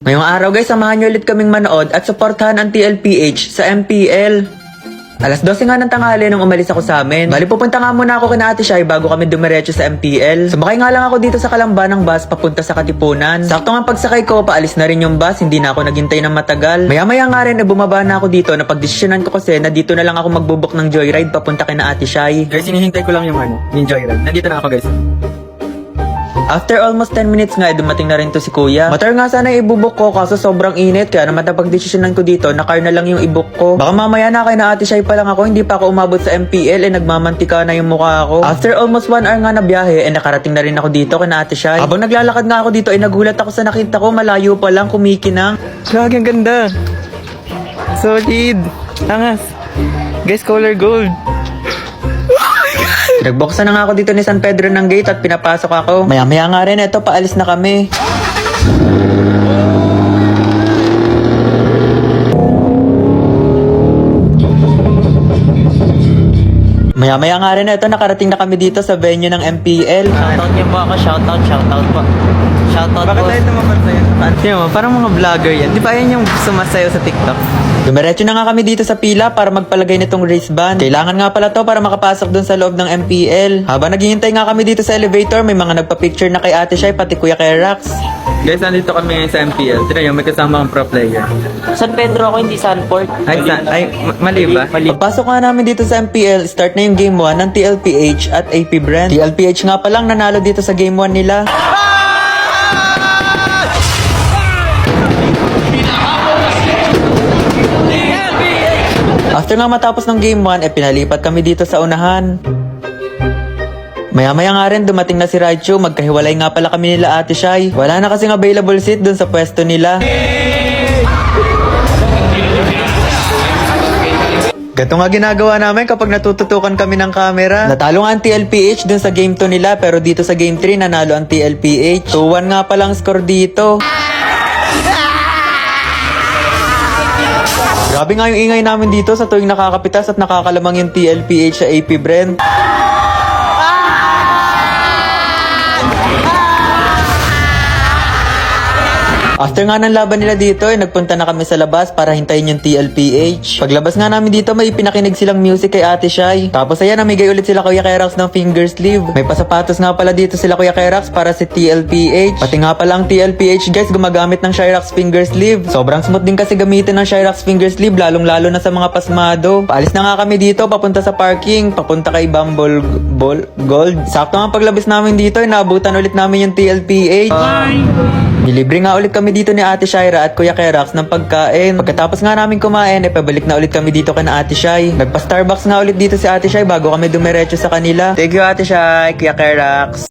Ngayong araw guys, samahan niyo ulit kaming manood at suportahan ang TLPH sa MPL. Alas 12 nga ng tanghali nung umalis ako sa amin. Bali pupunta nga muna ako kina Ate Shai bago kami dumiretso sa MPL. Sumakay nga lang ako dito sa Kalamba ng bus papunta sa Katipunan. Sakto nga pagsakay ko, paalis na rin yung bus, hindi na ako naghintay ng matagal. Maya-maya nga rin bumaba na ako dito, napagdesisyonan ko kasi na dito na lang ako magbubuk ng joyride papunta kina Ate Shai. Guys, hinihintay ko lang yung joyride. Nandito na ako guys. After almost 10 minutes nga, dumating na rin to si Kuya. Motor nga sana ibubok ko kaso sobrang init kaya naman napagdesisyonan ko dito na car na lang yung ibuk ko. Baka mamaya na kay na Ate Shai pa lang ako, hindi pa ako umabot sa MPL nagmamantika na yung mukha ko. After almost 1 hour nga na biyahe nakarating na rin ako dito kay na Ate Shai. Habang naglalakad nga ako dito nagulat ako sa nakita ko, malayo pa lang kumikinang. Grabe, ang ganda. Solid. Angas. Guys, color gold. Nagbuksan na nga ako dito ni San Pedro ng gate at pinapasok ako. Maya-maya nga rin, eto paalis na kami. Maya-maya nga rin, eto nakarating na kami dito sa venue ng MPL. Shoutout niyo po ako, shoutout po. Shoutout Bakit po. tayo tumapat sa'yo? Tingnan mo, parang mga vlogger yan. Di ba yan yung sumasayo sa TikTok? Dumiretso na nga kami dito sa pila para magpalagay nitong wristband. Kailangan nga pala to para makapasok dun sa loob ng MPL. Habang naghihintay nga kami dito sa elevator, may mga nagpa-picture na kay Ate Shai pati Kuya Kerax. Guys, nandito kami sa MPL. Tignan yung may kasama akong pro player. San Pedro ako, hindi Sanford. Mali ba? Pagpasok nga namin dito sa MPL, start na yung Game 1 ng TLPH at AP Brand. TLPH nga palang nanalo dito sa Game 1 nila. After nga matapos ng Game 1, pinalipat kami dito sa unahan. Maya-maya nga rin dumating na si Raichu, magkahiwalay nga pala kami nila Ate Shai. Wala na kasing available seat dun sa pwesto nila. Gato nga ginagawa namin kapag natututukan kami ng camera. Natalo nga ang TLPH dun sa Game 2 nila, pero dito sa Game 3 nanalo ang TLPH. 2-1 nga palang score dito. Grabe nga yung ingay namin dito sa tuwing nakakapitas at nakakalamang yung TLPH sa AP Brand. After nga ng laban nila dito, nagpunta na kami sa labas para hintayin yung TLPH. Paglabas nga namin dito, may pinakinig silang music kay Ate Shai. Tapos ayan, namigay ulit sila Kuya Kerax ng finger sleeve. May pasapatos nga pala dito sila Kuya Kerax para si TLPH. Pati nga pala ang TLPH guys, gumagamit ng Shyrax finger sleeve. Sobrang smooth din kasi gamitin ng Shyrax finger sleeve, lalong-lalo na sa mga pasmado. Paalis na nga kami dito, papunta sa parking, papunta kay Bumble Gold. Sakto nga paglabas namin dito, naabutan ulit namin yung TLPH. Nilibre nga ulit kami dito ni Ate Shaira at Kuya Kerax ng pagkain. Pagkatapos nga namin kumain, pabalik na ulit kami dito kana Ate Shai. Nagpa-Starbucks nga ulit dito si Ate Shai bago kami dumiretso sa kanila. Thank you, Ate Shai, Kuya Kerax.